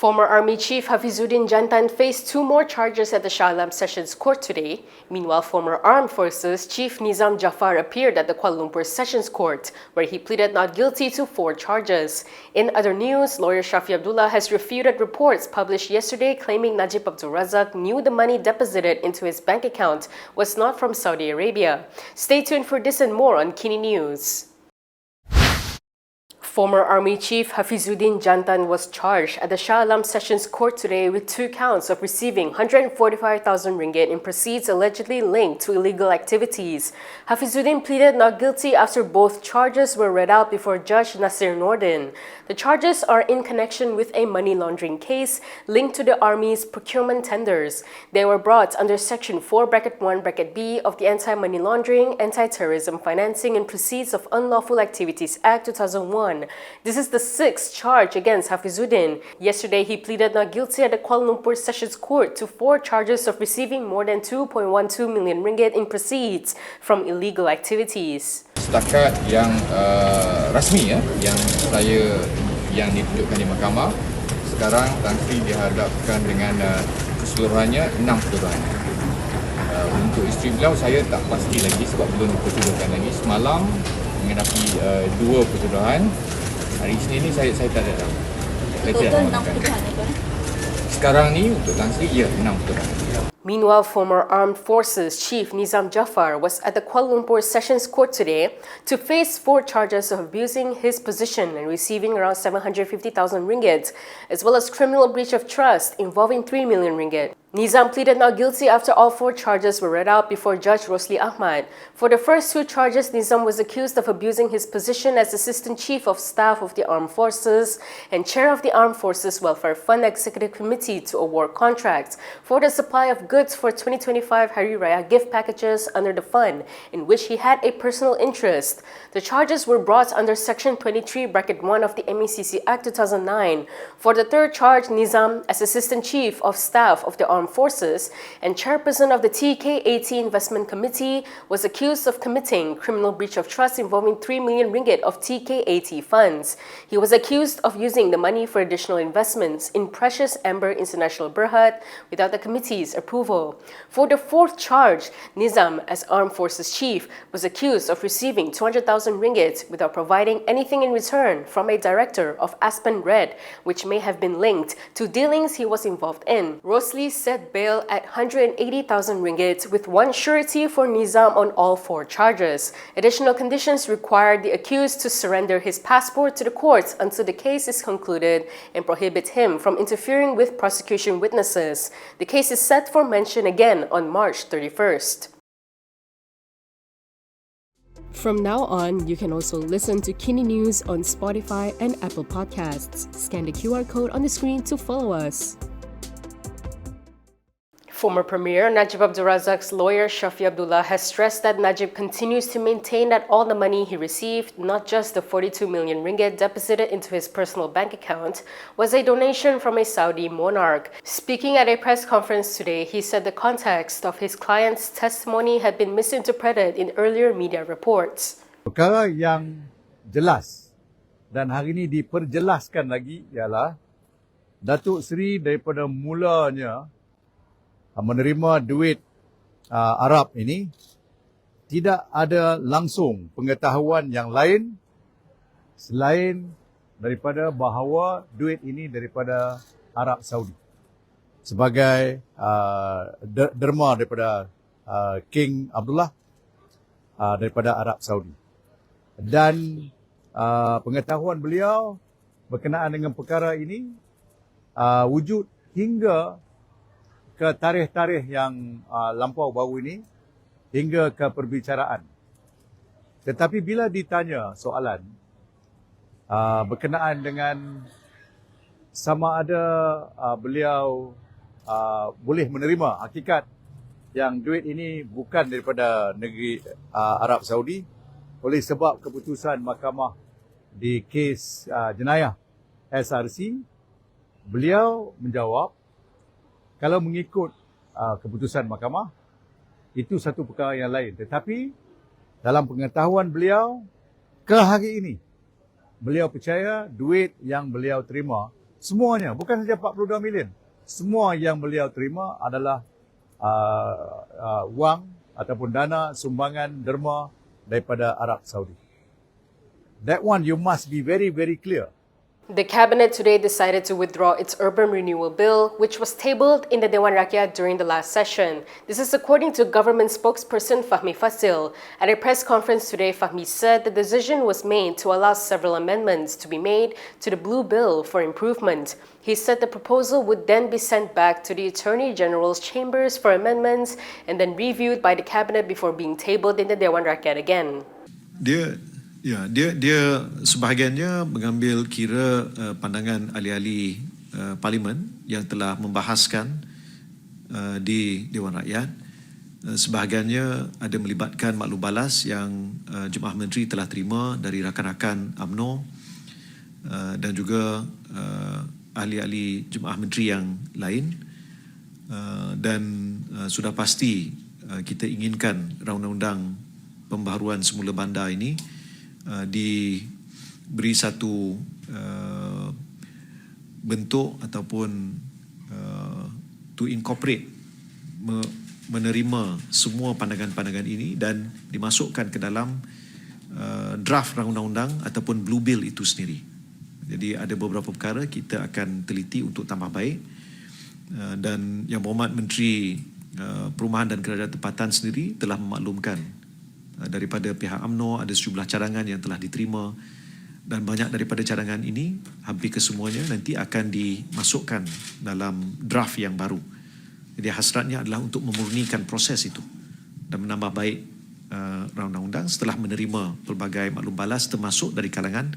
Former Army Chief Hafizuddeain Jantan faced two more charges at the Shah Alam Sessions Court today. Meanwhile, former Armed Forces Chief Nizam Jaffar appeared at the Kuala Lumpur Sessions Court, where he pleaded not guilty to 4 charges. In other news, lawyer Shafee Abdullah has refuted reports published yesterday claiming Najib Abdul Razak knew the money deposited into his bank account was not from Saudi Arabia. Stay tuned for this and more on KiniNews. Former Army Chief Hafizuddeain Jantan was charged at the Shah Alam Sessions Court today with 2 counts of receiving 145,000 ringgit in proceeds allegedly linked to illegal activities. Hafizuddeain pleaded not guilty after both charges were read out before Judge Nasir Nordin. The charges are in connection with a money laundering case linked to the Army's procurement tenders. They were brought under Section 4(1)(b) of the Anti-Money Laundering, Anti-Terrorism Financing and Proceeds of Unlawful Activities Act 2001. This is the 6th charge against Hafizuddeain. Yesterday, he pleaded not guilty at the Kuala Lumpur Sessions Court to 4 charges of receiving more than 2.12 million ringgit in proceeds from illegal activities. Setakat yang rasmi yang ditunjukkan di mahkamah, sekarang Tan Sri dihadapkan dengan keseluruhannya 6 tuduhan. Untuk isteri beliau saya tak pasti lagi sebab belum dipertuduhkan lagi. Semalam mengenapi 2 pertuduhan. Hari Isnin ni saya tak ada tahu. Total 6 pertuduhan itu. Sekarang ni untuk Tan Sri 6 pertuduhan. Meanwhile, former Armed Forces Chief Nizam Jaffar was at the Kuala Lumpur Sessions Court today to face 4 charges of abusing his position and receiving around 750,000 ringgit, as well as criminal breach of trust involving 3 million ringgit. Nizam pleaded not guilty after all 4 charges were read out before Judge Rosli Ahmad. For the first 2 charges, Nizam was accused of abusing his position as Assistant Chief of Staff of the Armed Forces and Chair of the Armed Forces Welfare Fund Executive Committee to award contracts for the supply of goods for 2025 Hari Raya gift packages under the fund, in which he had a personal interest. The charges were brought under Section 23(1) of the MECC Act 2009. For the 3rd charge, Nizam, as Assistant Chief of Staff of the Armed Forces and Chairperson of the TK80 Investment Committee, was accused of committing criminal breach of trust involving 3 million ringgit of TK80 funds. He was accused of using the money for additional investments in Precious Amber International Berhad without the committee's approval. For the 4th charge, Nizam, as Armed Forces Chief, was accused of receiving 200,000 ringgit without providing anything in return from a director of Aspen Red, which may have been linked to dealings he was involved in. Rosli set bail at 180,000 ringgit with 1 surety for Nizam on all 4 charges. Additional conditions required the accused to surrender his passport to the court until the case is concluded and prohibit him from interfering with prosecution witnesses. The case is set for mention again on March 31st. From now on, you can also listen to KiniNews on Spotify and Apple Podcasts. Scan the QR code on the screen to follow us. Former Premier Najib Abdul Razak's lawyer Shafee Abdullah has stressed that Najib continues to maintain that all the money he received, not just the 42 million ringgit deposited into his personal bank account, was a donation from a Saudi monarch. Speaking at a press conference today, he said the context of his client's testimony had been misinterpreted in earlier media reports. Perkara yang jelas dan hari ini diperjelaskan lagi ialah Datuk Seri daripada mulanya menerima duit Arab ini tidak ada langsung pengetahuan yang lain selain daripada bahawa duit ini daripada Arab Saudi sebagai derma daripada King Abdullah daripada Arab Saudi, dan pengetahuan beliau berkenaan dengan perkara ini wujud hingga ke tarikh-tarikh yang lampau baru ini, hingga ke perbicaraan. Tetapi bila ditanya soalan berkenaan dengan sama ada beliau boleh menerima hakikat yang duit ini bukan daripada negeri Arab Saudi oleh sebab keputusan mahkamah di kes jenayah SRC, beliau menjawab, kalau mengikut keputusan mahkamah, itu satu perkara yang lain. Tetapi dalam pengetahuan beliau, ke hari ini, beliau percaya duit yang beliau terima Semuanya, bukan saja 42 million. Semua yang beliau terima adalah wang ataupun dana sumbangan derma daripada Arab Saudi. That one you must be very, very clear. The cabinet today decided to withdraw its urban renewal bill, which was tabled in the Dewan Rakyat during the last session. This is according to government spokesperson Fahmi Fasil. At a press conference today, Fahmi said the decision was made to allow several amendments to be made to the blue bill for improvement. He said the proposal would then be sent back to the Attorney General's chambers for amendments and then reviewed by the cabinet before being tabled in the Dewan Rakyat again. Dia sebahagiannya mengambil kira pandangan ahli-ahli parlimen yang telah membahaskan di Dewan Rakyat. Sebahagiannya ada melibatkan maklum balas yang Jemaah Menteri telah terima dari rakan-rakan UMNO dan juga ahli-ahli Jemaah Menteri yang lain, dan sudah pasti kita inginkan undang-undang pembaharuan semula bandar ini diberi satu bentuk ataupun to incorporate, menerima semua pandangan-pandangan ini dan dimasukkan ke dalam draft undang-undang ataupun blue bill itu sendiri. Jadi ada beberapa perkara kita akan teliti untuk tambah baik, dan Yang Berhormat Menteri Perumahan dan Kerajaan Tempatan sendiri telah memaklumkan daripada pihak UMNO ada sejumlah cadangan yang telah diterima, dan banyak daripada cadangan ini, hampir kesemuanya nanti akan dimasukkan dalam draft yang baru. Jadi hasratnya adalah untuk memurnikan proses itu dan menambah baik undang-undang setelah menerima pelbagai maklum balas termasuk dari kalangan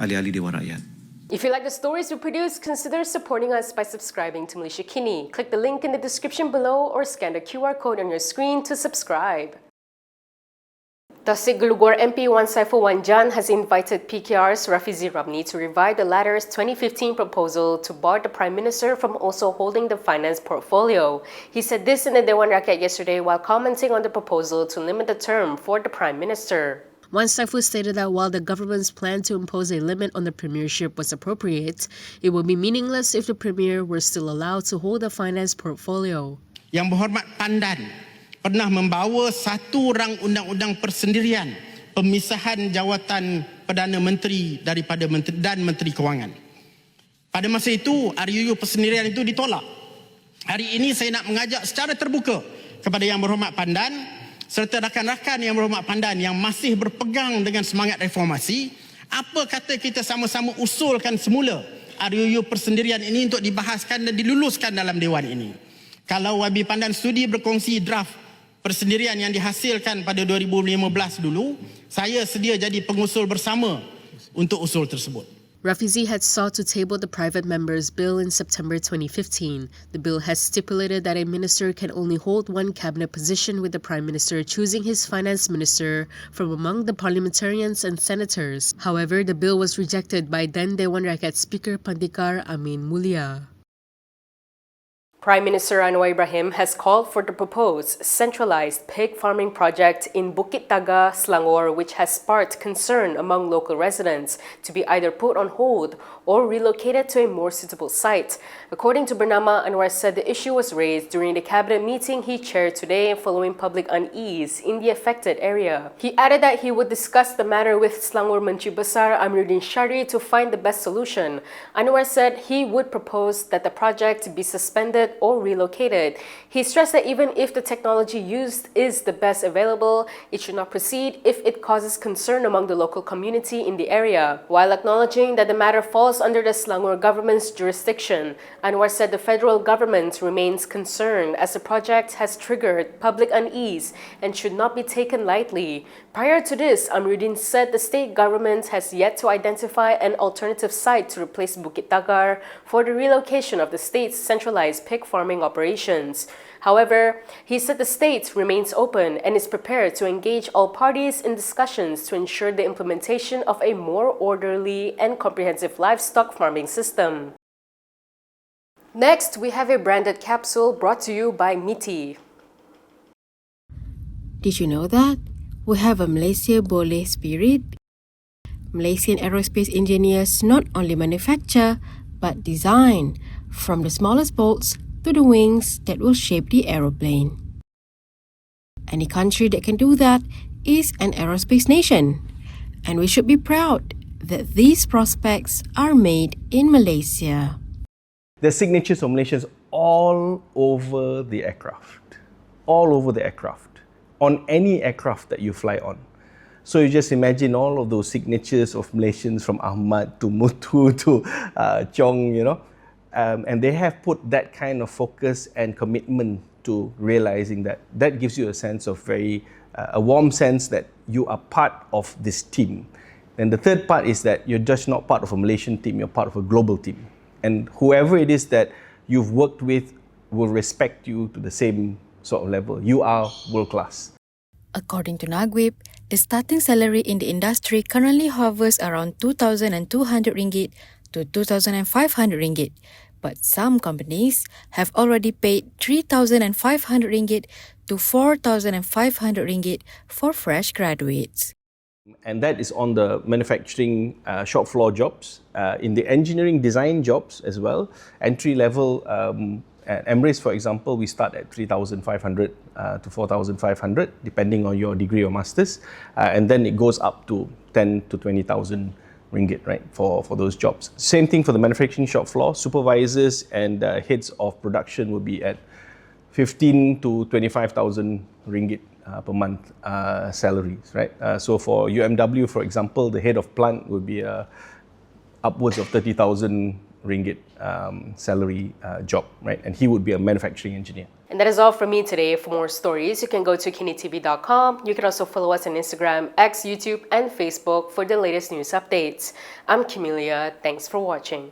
ahli-ahli Dewan Rakyat. If you like the stories we produce, consider supporting us by subscribing to Malaysia Kini. Click the link in the description below or scan the QR code on your screen to subscribe. Tasik Gelugor MP Wan Saiful Wan Jan has invited PKR's Hafizuddeain Jantan to revive the latter's 2015 proposal to bar the Prime Minister from also holding the finance portfolio. He said this in the Dewan Rakyat yesterday while commenting on the proposal to limit the term for the Prime Minister. Wan Saiful stated that while the government's plan to impose a limit on the premiership was appropriate, it would be meaningless if the Premier were still allowed to hold the finance portfolio. Yang Berhormat Pandan pernah membawa satu rang undang-undang persendirian pemisahan jawatan Perdana Menteri daripada Menteri dan Menteri Kewangan. Pada masa itu, RUU persendirian itu ditolak. Hari ini saya nak mengajak secara terbuka kepada Yang Berhormat Pandan serta rakan-rakan Yang Berhormat Pandan yang masih berpegang dengan semangat reformasi, apa kata kita sama-sama usulkan semula RUU persendirian ini untuk dibahaskan dan diluluskan dalam Dewan ini. Kalau YB Pandan sudi berkongsi draft persendirian yang dihasilkan pada 2015 dulu, saya sedia jadi pengusul bersama untuk usul tersebut. Rafizi had sought to table the private members' bill in September 2015. The bill has stipulated that a minister can only hold one cabinet position, with the Prime Minister choosing his finance minister from among the parliamentarians and senators. However, the bill was rejected by then Dewan Rakyat Speaker Pandikar Amin Mulia. Prime Minister Anwar Ibrahim has called for the proposed centralized pig farming project in Bukit Taga, Selangor, which has sparked concern among local residents, to be either put on hold or relocated to a more suitable site. According to Bernama, Anwar said the issue was raised during the cabinet meeting he chaired today following public unease in the affected area. He added that he would discuss the matter with Selangor Menteri Besar Amiruddin Syari to find the best solution. Anwar said he would propose that the project be suspended or relocated. He stressed that even if the technology used is the best available, it should not proceed if it causes concern among the local community in the area. While acknowledging that the matter falls under the Selangor government's jurisdiction, Anwar said the federal government remains concerned as the project has triggered public unease and should not be taken lightly. Prior to this, Amiruddin said the state government has yet to identify an alternative site to replace Bukit Tagar for the relocation of the state's centralized pig farming operations. However, he said the state remains open and is prepared to engage all parties in discussions to ensure the implementation of a more orderly and comprehensive livestock farming system. Next, we have a branded capsule brought to you by MITI. Did you know that? We have a Malaysia Boleh spirit. Malaysian aerospace engineers not only manufacture but design, from the smallest bolts to the wings that will shape the aeroplane. Any country that can do that is an aerospace nation, and we should be proud that these prospects are made in Malaysia. There's signatures of Malaysians all over the aircraft, on any aircraft that you fly on. So you just imagine all of those signatures of Malaysians, from Ahmad to Mutu to Chong, and they have put that kind of focus and commitment to realizing that. That gives you a sense of a warm sense that you are part of this team. And the third part is that you're just not part of a Malaysian team, you're part of a global team. And whoever it is that you've worked with will respect you to the same sort of level. You are world class. According to Najib, the starting salary in the industry currently hovers around 2,200 ringgit to 2,500 ringgit. But some companies have already paid 3,500 ringgit to 4,500 ringgit for fresh graduates. And that is on the manufacturing shop floor jobs. In the engineering design jobs as well, entry level, at Emirates, for example, we start at 3,500 to 4,500, depending on your degree or masters. And then it goes up to 10 to 20,000 ringgit, right, for those jobs. Same thing for the manufacturing shop floor. Supervisors and heads of production will be at 15 to 25,000 ringgit per month salaries, right? So for UMW, for example, the head of plant will be upwards of 30,000 ringgit salary job, right? And he would be a manufacturing engineer. And that is all from me today. For more stories, you can go to KiniTv.com. You can also follow us on Instagram, X, YouTube, and Facebook for the latest news updates. I'm Camelia. Thanks for watching.